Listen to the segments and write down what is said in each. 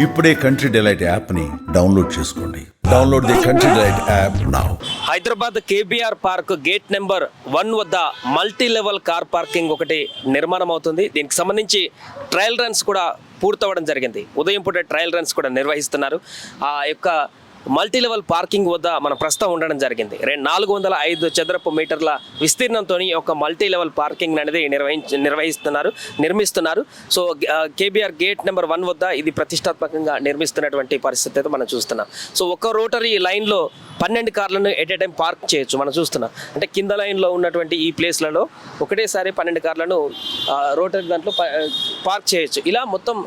ఇప్పుడే country delight యాప్ని download చేసుకోండి. Download the country delight app now. Hyderabad KBR park gate number 1 వద్ద multi level car parking ఒకటి నిర్మాణం అవుతుంది. దీనికి సంబంధించి ట్రయల్ రన్స్ కూడా పూర్తవడం జరిగింది. ఉదయం పూట ట్రయల్ రన్స్ కూడా నిర్వహిస్తున్నారు. ఆ యొక్క మల్టీ లెవెల్ పార్కింగ్ వద్ద మన ప్రస్తుతం ఉండడం జరిగింది. 405 చదరపు మీటర్ల విస్తీర్ణంతో ఒక మల్టీ లెవెల్ పార్కింగ్ అనేది నిర్మిస్తున్నారు. సో కేబీఆర్ గేట్ నెంబర్ 1 వద్ద ఇది ప్రతిష్టాత్మకంగా నిర్మిస్తున్నటువంటి పరిస్థితి అయితే మనం చూస్తున్నాం. సో ఒక రోటరీ లైన్లో 12 కార్లను ఎట్ ఏ టైం పార్క్ చేయొచ్చు. మనం చూస్తున్నాం అంటే కింద లైన్లో ఉన్నటువంటి ఈ ప్లేస్లలో ఒకటేసారి 12 కార్లను రోటరీ దాంట్లో పార్క్ చేయొచ్చు. ఇలా మొత్తం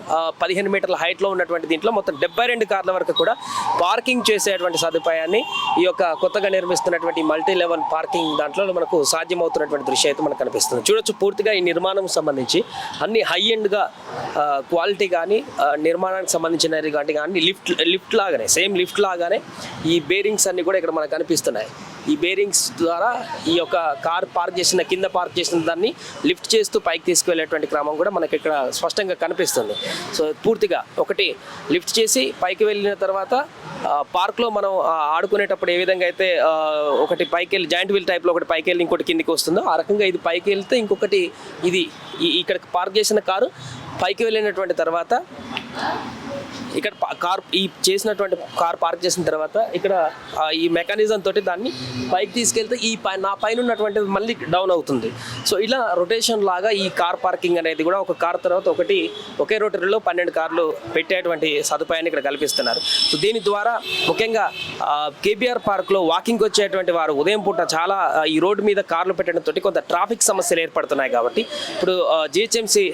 15 మీటర్ల హైట్లో ఉన్నటువంటి దీంట్లో మొత్తం 72 కార్ల వరకు కూడా పార్కింగ్ చేసేటువంటి సదుపాయాన్ని ఈ యొక్క కొత్తగా నిర్మిస్తున్నటువంటి మల్టీ లెవెల్ పార్కింగ్ దాంట్లో మనకు సాధ్యమవుతున్నటువంటి దృశ్యం అయితే మనకు కనిపిస్తుంది. చూడొచ్చు పూర్తిగా ఈ నిర్మాణం సంబంధించి అన్ని హై ఎండ్గా క్వాలిటీ కానీ నిర్మాణానికి సంబంధించినవి కానీ లిఫ్ట్ లాగానే సేమ్ లిఫ్ట్ లాగానే ఈ బేరింగ్స్ అన్ని కూడా ఇక్కడ మనకు కనిపిస్తున్నాయి. ఈ బేరింగ్స్ ద్వారా ఈ యొక్క కార్ కింద పార్క్ చేసిన దాన్ని లిఫ్ట్ చేస్తూ పైకి తీసుకువెళ్ళేటువంటి క్రమం కూడా మనకి ఇక్కడ స్పష్టంగా కనిపిస్తుంది. సో పూర్తిగా ఒకటి లిఫ్ట్ చేసి పైకి వెళ్ళిన తర్వాత పార్క్లో మనం ఆడుకునేటప్పుడు ఏ విధంగా అయితే ఒకటి పైకి వెళ్ళి జాయింట్ వీల్ టైప్లో ఒకటి పైకి వెళ్ళి ఇంకోటి కిందికి వస్తుందో ఆ రకంగా ఇది పైకి వెళ్తే ఇంకొకటి ఇది ఇక్కడ పార్క్ చేసిన కారు పైకి వెళ్ళినటువంటి తర్వాత ఇక్కడ చేసినటువంటి కార్ పార్క్ చేసిన తర్వాత ఇక్కడ ఈ మెకానిజం తోటి దాన్ని పైకి తీసుకెళ్తే నా పైన ఉన్నటువంటి మళ్ళీ డౌన్ అవుతుంది. సో ఇలా రొటేషన్ లాగా ఈ కార్ పార్కింగ్ అనేది కూడా ఒక కార్ తర్వాత ఒకటి ఒకే రోటరీలో 12 కార్లు పెట్టేటువంటి సదుపాయాన్ని ఇక్కడ కల్పిస్తున్నారు. సో దీని ద్వారా ముఖ్యంగా కేబీఆర్ పార్క్లో వాకింగ్కి వచ్చేటువంటి వారు ఉదయం పూట చాలా ఈ రోడ్డు మీద కార్లు పెట్టడంతో కొంత ట్రాఫిక్ సమస్యలు ఏర్పడుతున్నాయి. కాబట్టి ఇప్పుడు జిహెచ్ఎంసీ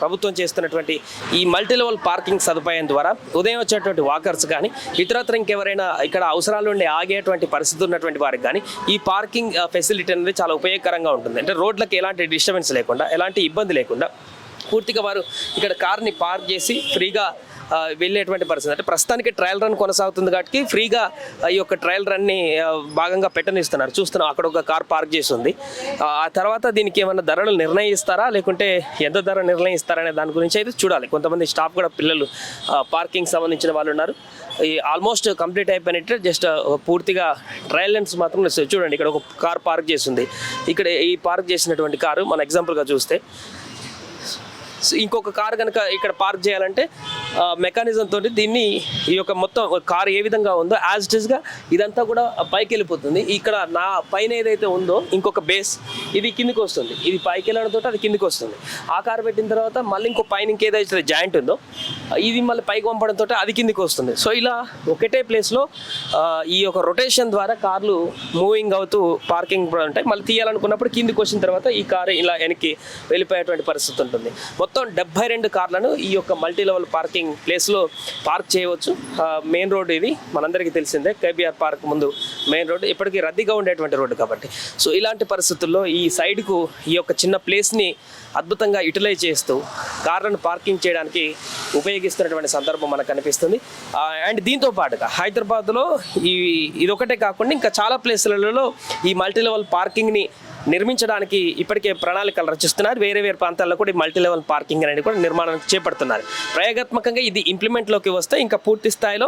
ప్రభుత్వం చేస్తున్నటువంటి ఈ మల్టీ లెవెల్ పార్కింగ్ సదుపాయం ద్వారా ఉదయం వచ్చేటువంటి వాకర్స్ కానీ ఇతరత్ర ఇంకెవరైనా ఇక్కడ అవసరాలు ఉండి ఆగేటువంటి పరిస్థితి ఉన్నటువంటి వారికి కానీ ఈ పార్కింగ్ ఫెసిలిటీ అనేది చాలా ఉపయోగకరంగా ఉంటుంది. అంటే రోడ్లకు ఎలాంటి డిస్టర్బెన్స్ లేకుండా ఎలాంటి ఇబ్బంది లేకుండా పూర్తిగా వారు ఇక్కడ కార్ని పార్క్ చేసి ఫ్రీగా వెళ్ళేటువంటి పరిస్థితి. అంటే ప్రస్తుతానికి ట్రయల్ రన్ కొనసాగుతుంది కాబట్టి ఫ్రీగా ఈ యొక్క ట్రయల్ రన్ని భాగంగా పెట్టనిస్తున్నారు. చూస్తున్నాం అక్కడ ఒక కార్ పార్క్ చేసి ఉంది. ఆ తర్వాత దీనికి ఏమైనా ధరలు నిర్ణయిస్తారా లేకుంటే ఎంత ధర నిర్ణయిస్తారా అనే దాని గురించి అయితే చూడాలి. కొంతమంది స్టాఫ్ కూడా పిల్లలు పార్కింగ్ సంబంధించిన వాళ్ళు ఉన్నారు. ఈ ఆల్మోస్ట్ కంప్లీట్ అయిపోయినట్టు జస్ట్ పూర్తిగా ట్రయల్ రన్స్ మాత్రం చూడండి. ఇక్కడ ఒక కార్ పార్క్ చేసింది. ఇక్కడ ఈ పార్క్ చేసినటువంటి కారు మన ఎగ్జాంపుల్గా చూస్తే ఇంకొక కార్ కనుక ఇక్కడ పార్క్ చేయాలంటే మెకానిజం తోటి దీన్ని ఈ యొక్క మొత్తం కార్ ఏ విధంగా ఉందో యాజ్ ఇట్ ఈస్గా ఇదంతా కూడా పైకి వెళ్ళిపోతుంది. ఇక్కడ నా పైన ఏదైతే ఉందో ఇంకొక బేస్ ఇది కిందికి వస్తుంది. ఇది పైకి వెళ్ళడంతో అది కిందికి వస్తుంది. ఆ కార్ పెట్టిన తర్వాత మళ్ళీ ఇంకో పైన ఇంకేదైతే జాయింట్ ఉందో ఇది మళ్ళీ పైకి పంపడంతో అది కిందికి వస్తుంది. సో ఇలా ఒకటే ప్లేస్లో ఈ యొక్క రొటేషన్ ద్వారా కార్లు మూవింగ్ అవుతూ పార్కింగ్ ఉంటాయి. మళ్ళీ తీయాలనుకున్నప్పుడు కిందికి వచ్చిన తర్వాత ఈ కారు ఇలా వెనక్కి వెళ్ళిపోయేటువంటి పరిస్థితి ఉంటుంది. మొత్తం 72 కార్లను ఈ యొక్క మల్టీ లెవెల్ పార్కింగ్ ప్లేస్లో పార్క్ చేయవచ్చు. మెయిన్ రోడ్డు ఇది మనందరికీ తెలిసిందే. కేబీఆర్ పార్క్ ముందు మెయిన్ రోడ్డు ఇప్పటికీ రద్దీగా ఉండేటువంటి రోడ్డు కాబట్టి సో ఇలాంటి పరిస్థితుల్లో ఈ సైడ్కు ఈ యొక్క చిన్న ప్లేస్ని అద్భుతంగా యూటిలైజ్ చేస్తూ కార్లను పార్కింగ్ చేయడానికి ఉపయోగిస్తున్నటువంటి సందర్భం మనకు కనిపిస్తుంది. అండ్ దీంతో పాటుగా హైదరాబాద్లో ఇదొకటే కాకుండా ఇంకా చాలా ప్లేసులలో ఈ మల్టీ లెవెల్ పార్కింగ్ని నిర్మించడానికి ఇప్పటికే ప్రణాళికలు రచిస్తున్నారు. వేరే ప్రాంతాల్లో కూడా ఈ మల్టీ లెవెల్ పార్కింగ్ అనేది కూడా నిర్మాణం చేపడుతున్నారు. ప్రయోగాత్మకంగా ఇది ఇంప్లిమెంట్లోకి వస్తే ఇంకా పూర్తి స్థాయిలో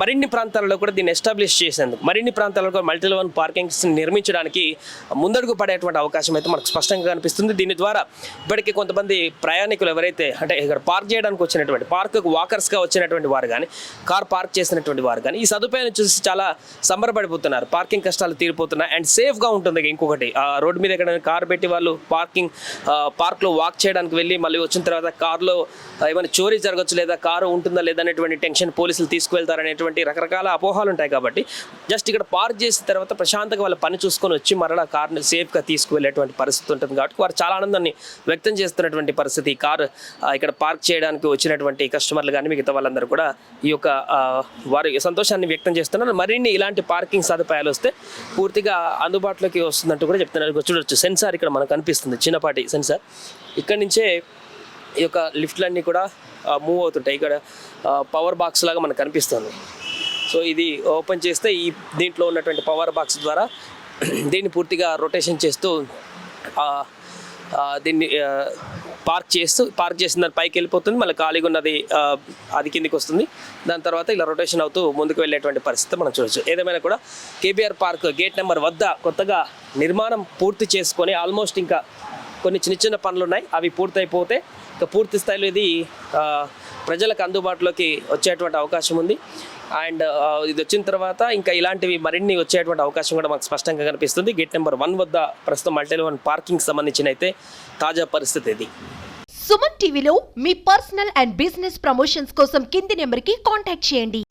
మరిన్ని ప్రాంతాలలో కూడా దీన్ని ఎస్టాబ్లిష్ చేసేందుకు మరిన్ని ప్రాంతాల్లో కూడా మల్టీ లెవెల్ పార్కింగ్స్ నిర్మించడానికి ముందడుగు పడేటువంటి అవకాశం అయితే మనకు స్పష్టంగా కనిపిస్తుంది. దీని ద్వారా ఇప్పటికీ కొంతమంది ప్రయాణికులు ఎవరైతే అంటే ఇక్కడ పార్క్ చేయడానికి వచ్చినటువంటి పార్కుకు వాకర్స్గా వచ్చినటువంటి వారు కానీ కార్ పార్క్ చేసినటువంటి వారు కానీ ఈ సదుపాయాన్ని చూసి చాలా సంబరపడిపోతున్నారు. పార్కింగ్ కష్టాలు తీరిపోతున్నాయి అండ్ సేఫ్గా ఉంటుంది. ఇంకొకటి రోడ్డు మీద ఎక్కడ కారు పెట్టి వాళ్ళు పార్క్లో వాక్ చేయడానికి వెళ్ళి మళ్ళీ వచ్చిన తర్వాత కారులో ఏమైనా చోరీ జరగచ్చు లేదా కారు ఉంటుందా లేదా అనేటువంటి టెన్షన్ పోలీసులు తీసుకువెళ్తారనేటువంటి రకరకాల అపోహాలు ఉంటాయి. కాబట్టి జస్ట్ ఇక్కడ పార్క్ చేసిన తర్వాత ప్రశాంతంగా వాళ్ళ పని చూసుకొని వచ్చి మరలా కార్ని సేఫ్గా తీసుకువెళ్ళేటువంటి పరిస్థితి ఉంటుంది. కాబట్టి వారు చాలా ఆనందాన్ని వ్యక్తం చేస్తున్నటువంటి పరిస్థితి. కారు ఇక్కడ పార్క్ చేయడానికి వచ్చినటువంటి కస్టమర్లు కానీ మిగతా వాళ్ళందరూ కూడా ఈ యొక్క వారి సంతోషాన్ని వ్యక్తం చేస్తున్నారు. మరిన్ని ఇలాంటి పార్కింగ్ సదుపాయాలు వస్తే పూర్తిగా అందుబాటులోకి వస్తుందంటూ కూడా చెప్తున్నారు. చూడొచ్చు సెన్సార్ ఇక్కడ మనకు కనిపిస్తుంది. చిన్నపాటి సెన్సార్ ఇక్కడి నుంచే ఈ యొక్క లిఫ్ట్లన్నీ కూడా మూవ్ అవుతుంటాయి. ఇక్కడ పవర్ బాక్స్ లాగా మనకు కనిపిస్తుంది. సో ఇది ఓపెన్ చేస్తే దీంట్లో ఉన్నటువంటి పవర్ బాక్స్ ద్వారా దీన్ని పూర్తిగా రొటేషన్ చేస్తూ దీన్ని పార్క్ చేసిన దాని పైకి వెళ్ళిపోతుంది, మళ్ళీ ఖాళీగా ఉన్నది అది కిందికి వస్తుంది. దాని తర్వాత ఇలా రొటేషన్ అవుతూ ముందుకు వెళ్ళేటువంటి పరిస్థితి మనం చూడొచ్చు. ఏదేమైనా కూడా కేబీఆర్ పార్క్ గేట్ నెంబర్ వద్ద కొత్తగా నిర్మాణం పూర్తి చేసుకొని ఆల్మోస్ట్ ఇంకా కొన్ని చిన్న పనులు ఉన్నాయి, అవి పూర్తయిపోతే ఇంకా పూర్తి స్థాయిలో ఇది ప్రజలకు అందుబాటులోకి వచ్చేటువంటి అవకాశం ఉంది. అండ్ ఇది వచ్చిన తర్వాత ఇంకా ఇలాంటివి మరిన్ని వచ్చేటువంటి అవకాశం కూడా మాకు స్పష్టంగా కనిపిస్తుంది. గేట్ నెంబర్ 1 వద్ద ప్రస్తుతం మల్టీ-లెవెల్ పార్కింగ్ సంబంధించిన అయితే తాజా పరిస్థితి ఇది. సుమన్ టీవీలో మీ పర్సనల్ అండ్ బిజినెస్ ప్రమోషన్స్ కోసం కింది నెంబర్కి కాంటాక్ట్ చేయండి.